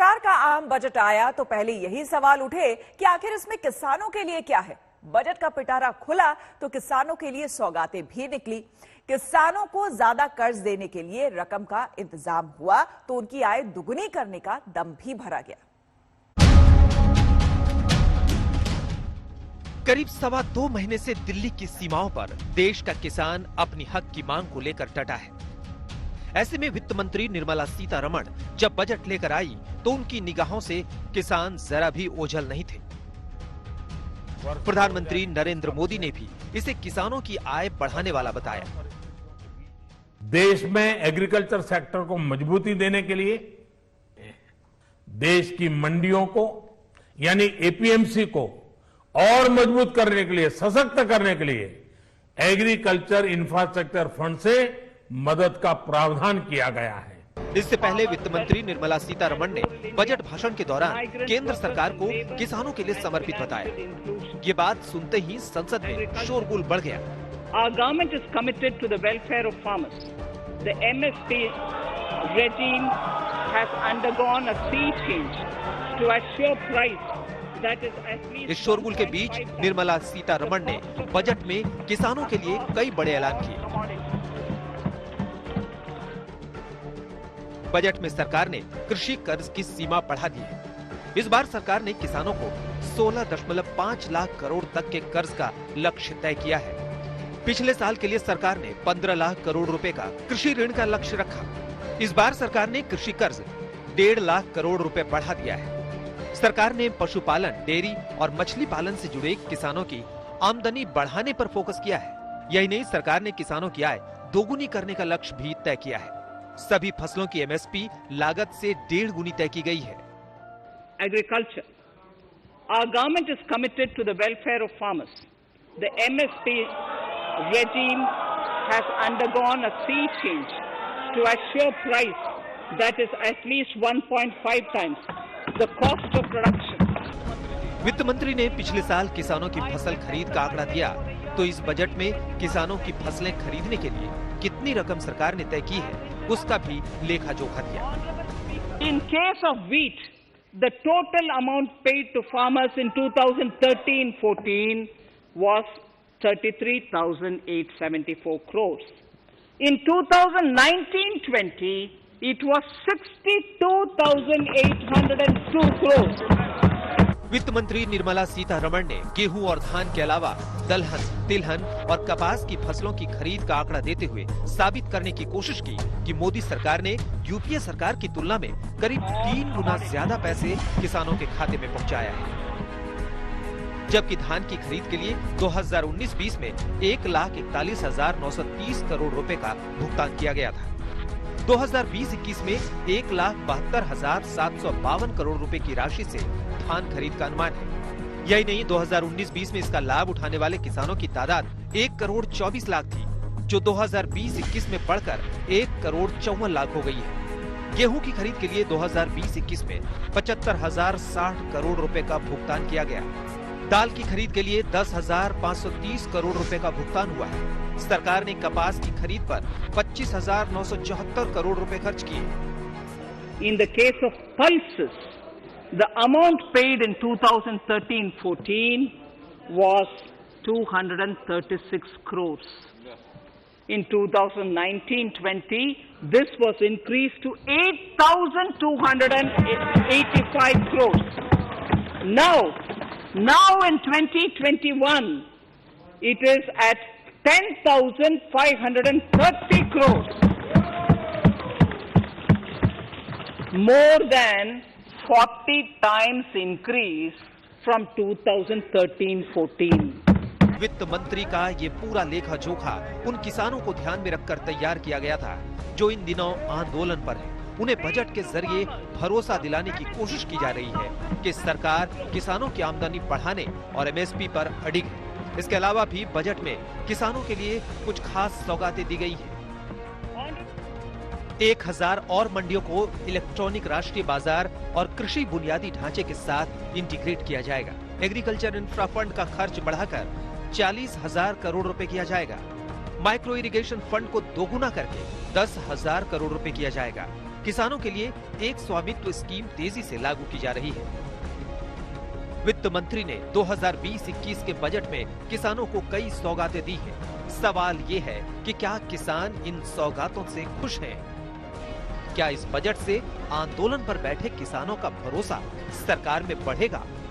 सरकार का आम बजट आया तो पहले यही सवाल उठे कि आखिर इसमें किसानों के लिए क्या है। बजट का पिटारा खुला तो किसानों के लिए सौगातें भी निकली। किसानों को ज्यादा कर्ज देने के लिए रकम का इंतजाम हुआ तो उनकी आय दुगुनी करने का दम भी भरा गया। करीब 2.25 महीने से दिल्ली की सीमाओं पर देश का किसान अपनी हक की मांग को लेकर डटा है। ऐसे में वित्त मंत्री निर्मला सीतारमण जब बजट लेकर आई तो उनकी निगाहों से किसान जरा भी ओझल नहीं थे। प्रधानमंत्री नरेंद्र मोदी ने भी इसे किसानों की आय बढ़ाने वाला बताया। देश में एग्रीकल्चर सेक्टर को मजबूती देने के लिए देश की मंडियों को यानी एपीएमसी को और मजबूत करने के लिए, सशक्त करने के लिए एग्रीकल्चर इंफ्रास्ट्रक्चर फंड से मदद का प्रावधान किया गया है। इससे पहले वित्त मंत्री निर्मला सीतारमण ने बजट भाषण के दौरान केंद्र सरकार को किसानों के लिए समर्पित बताया। ये बात सुनते ही संसद में शोरगुल बढ़ गया। Our government is committed to the welfare of farmers. The MSP regime has undergone a sea change to assure price that is at least। इस शोरगुल के बीच निर्मला सीतारमण ने बजट में किसानों के लिए कई बड़े ऐलान किए। बजट में सरकार ने कृषि कर्ज की सीमा बढ़ा दी है। इस बार सरकार ने किसानों को 16.5 लाख करोड़ तक के कर्ज का लक्ष्य तय किया है। पिछले साल के लिए सरकार ने 15 लाख करोड़ रुपए का कृषि ऋण का लक्ष्य रखा। इस बार सरकार ने कृषि कर्ज 1.5 लाख करोड़ रुपए बढ़ा दिया है। सरकार ने पशुपालन, डेयरी और मछली पालन से जुड़े किसानों की आमदनी बढ़ाने पर फोकस किया है। यही नहीं, सरकार ने किसानों की आय दोगुनी करने का लक्ष्य भी तय किया है। सभी फसलों की एमएसपी लागत से 1.5 गुनी तय की गई है। Agriculture. Our government is committed to the welfare of farmers. The MSP regime has undergone a sea change to assure price that is at least 1.5 times the cost of production. वित्त मंत्री ने पिछले साल किसानों की फसल खरीद का आंकड़ा दिया तो इस बजट में किसानों की फसलें खरीदने के लिए कितनी रकम सरकार ने तय की है उसका भी लेखा जोखा दिया। In case of wheat, the total amount paid to farmers in 2013-14 was 33,874 crores. In 2019-20, it was 62,802 crores. वित्त मंत्री निर्मला सीतारमण ने गेहूं और धान के अलावा दलहन, तिलहन और कपास की फसलों की खरीद का आंकड़ा देते हुए साबित करने की कोशिश की कि मोदी सरकार ने यूपीए सरकार की तुलना में करीब 3 गुना ज्यादा पैसे किसानों के खाते में पहुंचाया है। जबकि धान की खरीद के लिए 2019-20 में 1,41,930 करोड़ रुपए का भुगतान किया गया था। 2020-21 में 1,72,752 करोड़ रुपए की राशि से धान खरीद का अनुमान है। यही नहीं, 2019-20 में इसका लाभ उठाने वाले किसानों की तादाद 1,24 लाख थी, जो 2020-21 में बढ़कर 1,54 लाख हो गई है। गेहूं की खरीद के लिए 2020-21 में 75,060 करोड़ रुपए का भुगतान किया गया। दाल की खरीद के लिए 10,530 करोड़ रुपए का भुगतान हुआ है। सरकार ने कपास की खरीद पर 25,974 करोड़ रुपए खर्च किए। In the case of pulses, the amount paid in 2013-14 was 236 crores. In 2019-20, this was increased to 8,285 crores. Now in 2021, it is at 10,530 crores. More than 40 times increase from 2013-14. वित्त मंत्री का ये पूरा लेखा जोखा उन किसानों को ध्यान में रखकर तैयार किया गया था जो इन दिनों आंदोलन पर हैं। उन्हें बजट के जरिए भरोसा दिलाने की कोशिश की जा रही है कि सरकार किसानों की आमदनी बढ़ाने और एमएसपी पर अडिग है। इसके अलावा भी बजट में किसानों के लिए कुछ खास सौगातें दी गई हैं। 1000 और मंडियों को इलेक्ट्रॉनिक राष्ट्रीय बाजार और कृषि बुनियादी ढांचे के साथ इंटीग्रेट किया जाएगा। एग्रीकल्चर इंफ्रा फंड का खर्च बढ़ाकर 40,000 करोड़ रुपए किया जाएगा। माइक्रो इरिगेशन फंड को दोगुना करके 10,000 करोड़ रुपए किया जाएगा। किसानों के लिए एक स्वामित्व स्कीम तेजी से लागू की जा रही है। वित्त मंत्री ने 2020-21 के बजट में किसानों को कई सौगातें दी हैं। सवाल ये है कि क्या किसान इन सौगातों से खुश हैं? क्या इस बजट से आंदोलन पर बैठे किसानों का भरोसा सरकार में बढ़ेगा?